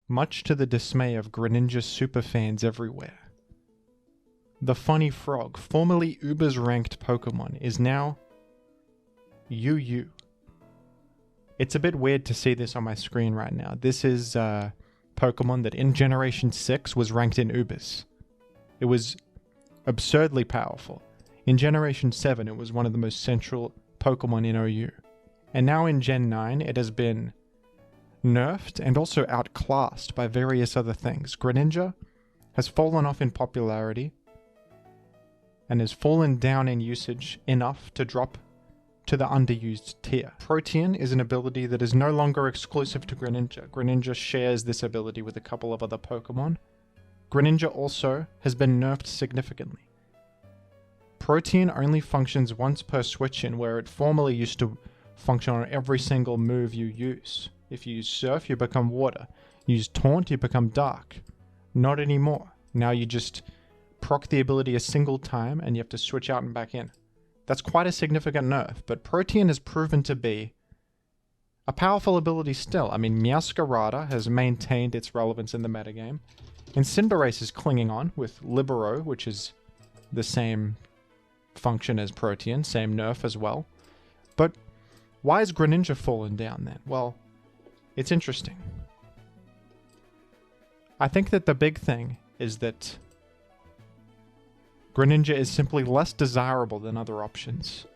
much to the dismay of Greninja superfans everywhere. The funny frog, formerly Uber's ranked Pokemon, is now UU. It's a bit weird to see this on my screen right now. This is Pokemon that in Generation 6 was ranked in Ubers. It was absurdly powerful. In Generation 7, it was one of the most central Pokemon in OU. And now in Gen 9, it has been nerfed and also outclassed by various other things. Greninja has fallen off in popularity and has fallen down in usage enough to drop to the underused tier. Protean is an ability that is no longer exclusive to Greninja. Greninja shares this ability with a couple of other Pokemon. Greninja also has been nerfed significantly. Protean only functions once per switch-in, where it formerly used to function on every single move you use. If you use Surf, you become Water. You use Taunt, you become Dark. Not anymore. Now you just proc the ability a single time and you have to switch out and back in. That's quite a significant nerf, but Protean has proven to be a powerful ability still. I mean, Miascarada has maintained its relevance in the metagame, and Cinderace is clinging on with Libero, which is the same function as Protean, same nerf as well. But why has Greninja fallen down then? Well, it's interesting. I think that the big thing is that Greninja is simply less desirable than other options.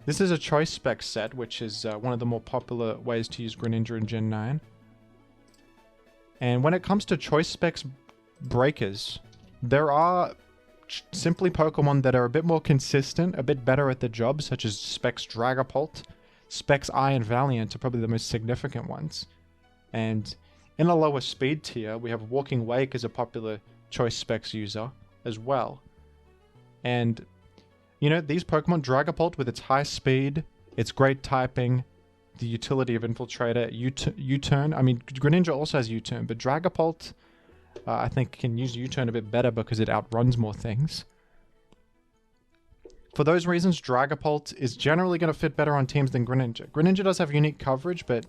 This is a choice spec set, which is one of the more popular ways to use Greninja in Gen 9. And when it comes to choice specs breakers, there are simply Pokemon that are a bit more consistent, a bit better at the job, such as Specs Dragapult. Specs Iron Valiant are probably the most significant ones. And in a lower speed tier, we have Walking Wake as a popular choice specs user as well. And, you know, these Pokemon, Dragapult with its high speed, its great typing, the utility of Infiltrator, U-turn. I mean, Greninja also has U-turn, but Dragapult, I think, can use U-turn a bit better because it outruns more things. For those reasons, Dragapult is generally going to fit better on teams than Greninja. Greninja does have unique coverage, but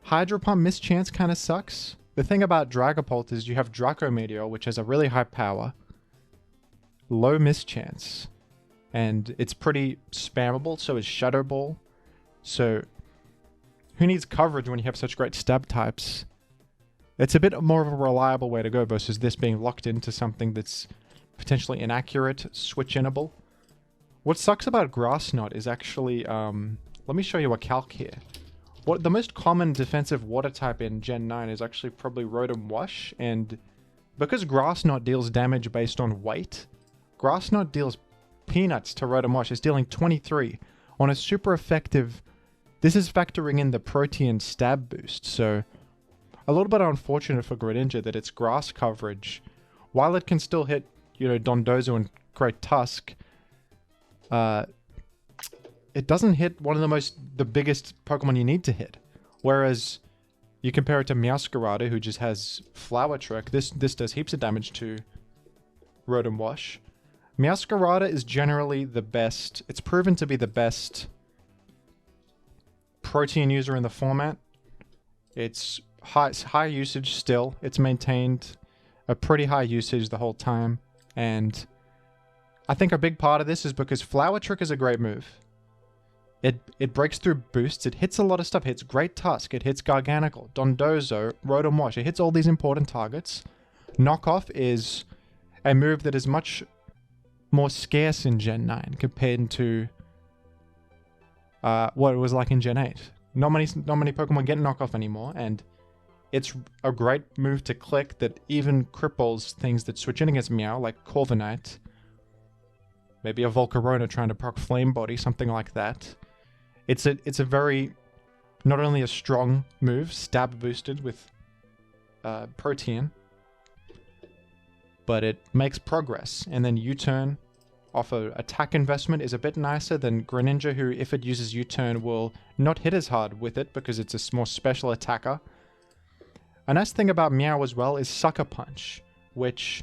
Hydro Pump Mischance kind of sucks. The thing about Dragapult is you have Draco Meteor, which has a really high power, low mischance, and it's pretty spammable, so is Shadow Ball. So who needs coverage when you have such great stab types? It's a bit more of a reliable way to go versus this being locked into something that's potentially inaccurate, switch-inable. What sucks about Grass Knot is actually, let me show you a calc here. What the most common defensive water type in Gen 9 is actually probably Rotom Wash, and because Grass Knot deals damage based on weight, Grass Knot deals peanuts to Rotom Wash. It's dealing 23 on a super effective. This is factoring in the Protean stab boost, so a little bit unfortunate for Greninja that its grass coverage, while it can still hit, you know, Dondozo and Great Tusk, it doesn't hit one of the biggest Pokemon you need to hit. Whereas you compare it to Meowscarada, who just has Flower Trick. This does heaps of damage to Rotom Wash. Meowscarada is generally the best. It's proven to be the best Protean user in the format. It's high usage still. It's maintained a pretty high usage the whole time. And I think a big part of this is because Flower Trick is a great move. It breaks through boosts. It hits a lot of stuff. It hits Great Tusk. It hits Garganacl, Dondozo, Rotom Wash. It hits all these important targets. Knockoff is a move that is much more scarce in Gen 9 compared to what it was like in Gen 8. Not many Pokemon get Knockoff anymore, and it's a great move to click that even cripples things that switch in against Meow, like Corviknight. Maybe a Volcarona trying to proc Flame Body, something like that. It's a very, not only a strong move, stab boosted with Protean, but it makes progress. And then U-turn off a attack investment is a bit nicer than Greninja, who, if it uses U-turn, will not hit as hard with it because it's a more special attacker. A nice thing about Meow as well is Sucker Punch, which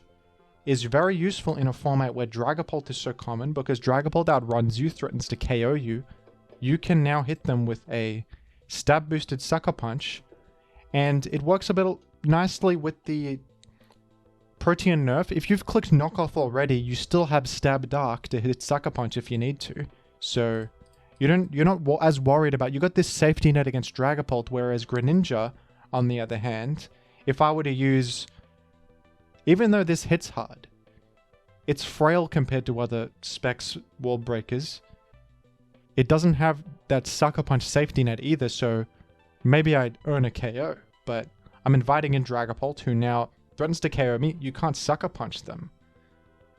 is very useful in a format where Dragapult is so common, because Dragapult outruns you, threatens to KO you. You can now hit them with a stab boosted Sucker Punch, And it works a bit nicely with the Protean nerf. If you've clicked knockoff already, you still have Stab Dark to hit Sucker Punch if you need to. So you're not as worried about... You got this safety net against Dragapult, whereas Greninja, on the other hand, if I were to use... Even though this hits hard, it's frail compared to other Specs Wall Breakers. It doesn't have that Sucker Punch safety net either, so maybe I'd earn a KO. But I'm inviting in Dragapult, who now threatens to KO me. You can't Sucker Punch them.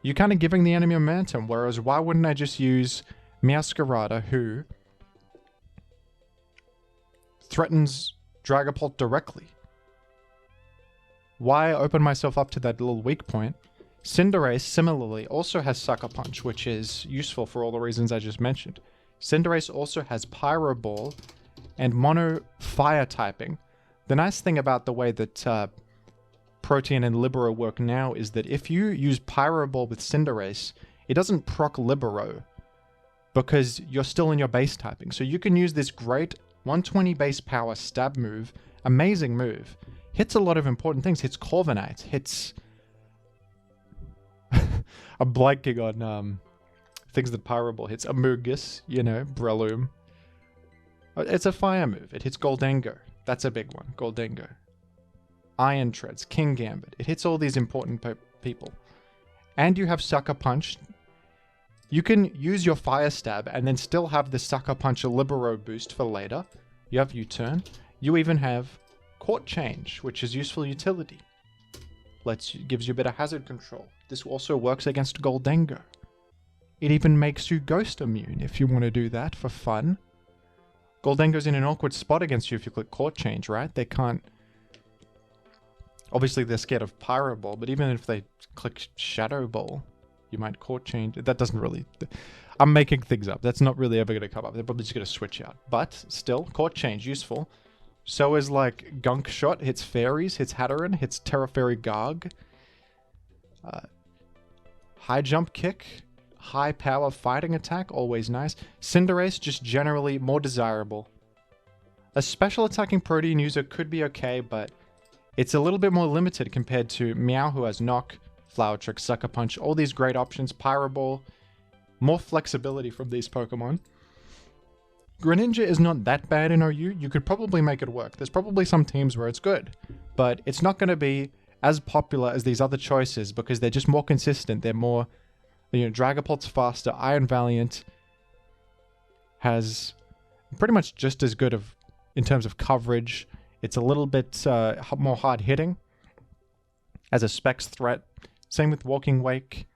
You're kind of giving the enemy momentum, whereas why wouldn't I just use Miascarada, who threatens Dragapult directly? Why open myself up to that little weak point? Cinderace, similarly, also has Sucker Punch, which is useful for all the reasons I just mentioned. Cinderace also has Pyro Ball and Mono Fire typing. The nice thing about the way that Protean and Libero work now is that if you use Pyro Ball with Cinderace, it doesn't proc Libero because you're still in your base typing. So you can use this great 120 base power stab move, amazing move. Hits a lot of important things. Hits Corviknight, hits... I'm blanking on things that Pyro Ball hits. A Mugulis, you know, Breloom. It's a fire move. It hits Goldengo. That's a big one. Goldengo. Iron Treads, King Gambit. It hits all these important people. And you have Sucker Punch. You can use your Fire Stab and then still have the Sucker Punch Libero boost for later. You have U-Turn. You even have Court Change, which is useful utility. Gives you a bit of hazard control. This also works against Goldengo. It even makes you Ghost immune if you want to do that for fun. Goldengo's in an awkward spot against you if you click Court Change, right? They can't... Obviously, they're scared of Pyro Ball, but even if they click Shadow Ball, you might Court Change. That doesn't really... I'm making things up. That's not really ever going to come up. They're probably just going to switch out. But still, Court Change, useful. So is like Gunk Shot, hits Fairies, hits Hatteran, hits Terra Fairy Garg. High Jump Kick, high power fighting attack, always nice. Cinderace, just generally more desirable. A special attacking Protean user could be okay, but it's a little bit more limited compared to Meow, who has Knock, Flower Trick, Sucker Punch, all these great options, Pyro Ball, more flexibility from these Pokemon. Greninja is not that bad in OU. You could probably make it work. There's probably some teams where it's good, but it's not going to be as popular as these other choices because they're just more consistent. They're more, you know, Dragapult's faster. Iron Valiant has pretty much just as good of in terms of coverage. It's a little bit more hard hitting as a Specs threat. Same with Walking Wake.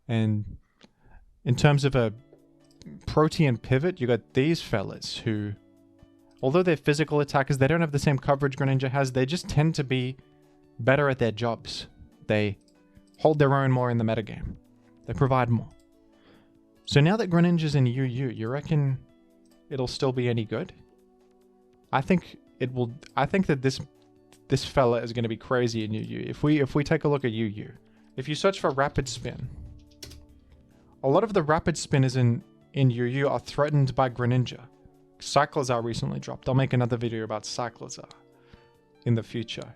And in terms of a Protean pivot, you got these fellas who, although they're physical attackers, they don't have the same coverage Greninja has. They just tend to be better at their jobs. They hold their own more in the metagame. They provide more. So now that Greninja's in UU, you reckon it'll still be any good? I think it will. I think that this fella is going to be crazy in UU. If we take a look at UU, if you search for Rapid Spin, a lot of the Rapid Spinners in UU are threatened by Greninja. Cyclizar recently dropped. I'll make another video about Cyclizar in the future.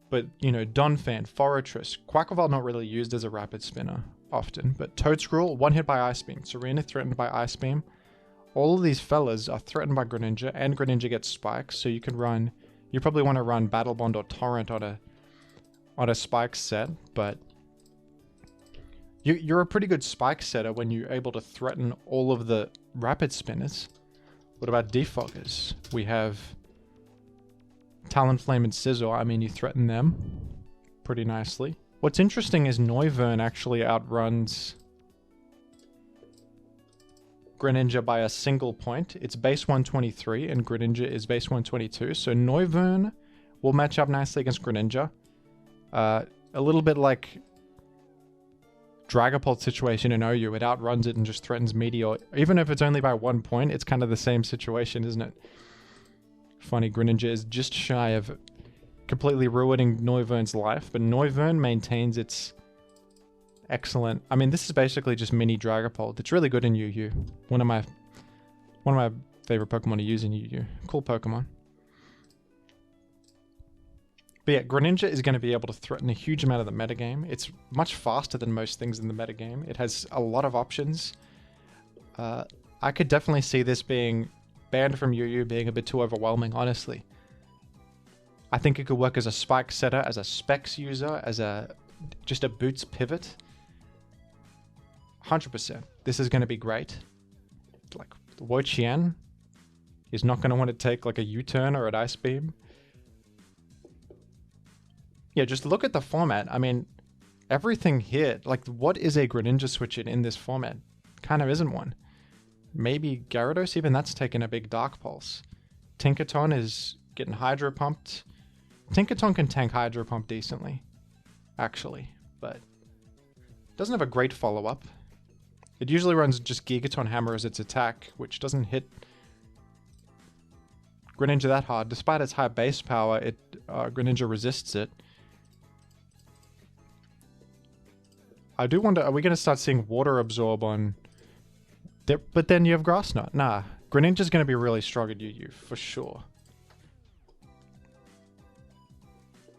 But, you know, Donphan, Forretress, Quaquaval not really used as a Rapid Spinner often, but Toadscruel, one hit by Ice Beam. Serena threatened by Ice Beam. All of these fellas are threatened by Greninja, and Greninja gets spikes, so you can run... You probably want to run Battle Bond or Torrent on a spike set, but... You're a pretty good spike setter when you're able to threaten all of the Rapid Spinners. What about Defoggers? We have Talonflame and Scizor. I mean, you threaten them pretty nicely. What's interesting is Noivern actually outruns Greninja by a single point. It's base 123 and Greninja is base 122. So Noivern will match up nicely against Greninja. A little bit like Dragapult situation in OU. It outruns it and just threatens Meteor. Even if it's only by 1 point, it's kind of the same situation, isn't it? Funny, Greninja is just shy of completely ruining Noivern's life, but Noivern maintains its excellent... I mean, this is basically just mini Dragapult. It's really good in UU. One of my favorite Pokemon to use in UU. Cool Pokemon. But yeah, Greninja is going to be able to threaten a huge amount of the metagame. It's much faster than most things in the metagame. It has a lot of options. I could definitely see this being banned from UU being a bit too overwhelming, honestly. I think it could work as a spike setter, as a specs user, as just a boots pivot. 100%. This is going to be great. Like, Wo-Chien is not going to want to take like a U-turn or an Ice Beam. Yeah, just look at the format. I mean, everything here, like, what is a Greninja switch in this format? Kind of isn't one. Maybe Gyarados, even that's taken a big Dark Pulse. Tinkaton is getting Hydro Pumped. Tinkaton can tank Hydro Pump decently, actually, but doesn't have a great follow-up. It usually runs just Gigaton Hammer as its attack, which doesn't hit Greninja that hard. Despite its high base power, Greninja resists it. I do wonder, are we going to start seeing Water Absorb on... But then you have Grass Knot. Nah, Greninja's going to be really strong at UU, for sure.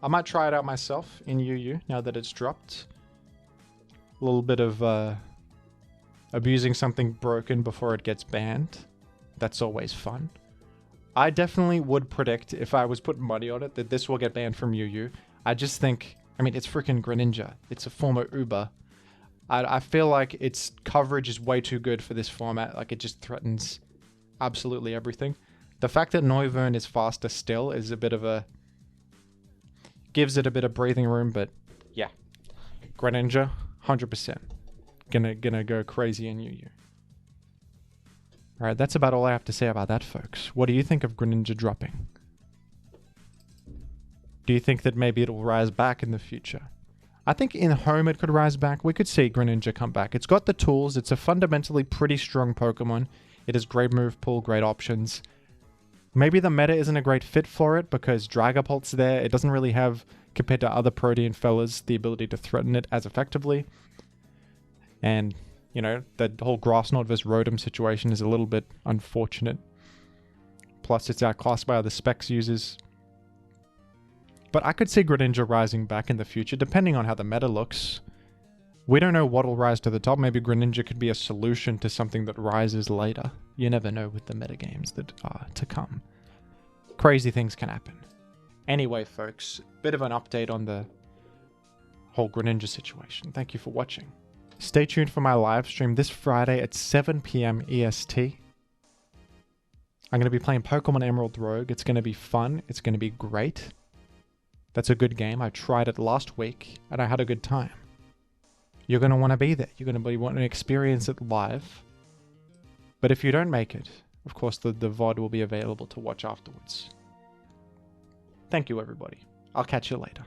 I might try it out myself in UU, now that it's dropped. A little bit of abusing something broken before it gets banned. That's always fun. I definitely would predict, if I was putting money on it, that this will get banned from UU. I just think, I mean, it's freaking Greninja. It's a former Uber. I feel like its coverage is way too good for this format. Like, it just threatens absolutely everything. The fact that Noivern is faster still is a bit of a... gives it a bit of breathing room, but yeah. Greninja, 100%. Gonna go crazy in UU. Alright, that's about all I have to say about that, folks. What do you think of Greninja dropping? Do you think that maybe it'll rise back in the future? I think in home it could rise back. We could see Greninja come back. It's got the tools. It's a fundamentally pretty strong Pokemon. It has great move pool, great options. Maybe the meta isn't a great fit for it because Dragapult's there. It doesn't really have, compared to other Protean fellas, the ability to threaten it as effectively. And, you know, the whole Grass Knot vs. Rotom situation is a little bit unfortunate. Plus, it's outclassed by other specs users. But I could see Greninja rising back in the future, depending on how the meta looks. We don't know what'll rise to the top. Maybe Greninja could be a solution to something that rises later. You never know with the metagames that are to come. Crazy things can happen. Anyway, folks, bit of an update on the whole Greninja situation. Thank you for watching. Stay tuned for my live stream this Friday at 7 PM EST. I'm going to be playing Pokemon Emerald Rogue. It's going to be fun. It's going to be great. That's a good game. I tried it last week and I had a good time. You're going to want to be there. You're going to want to experience it live. But if you don't make it, of course, the VOD will be available to watch afterwards. Thank you, everybody. I'll catch you later.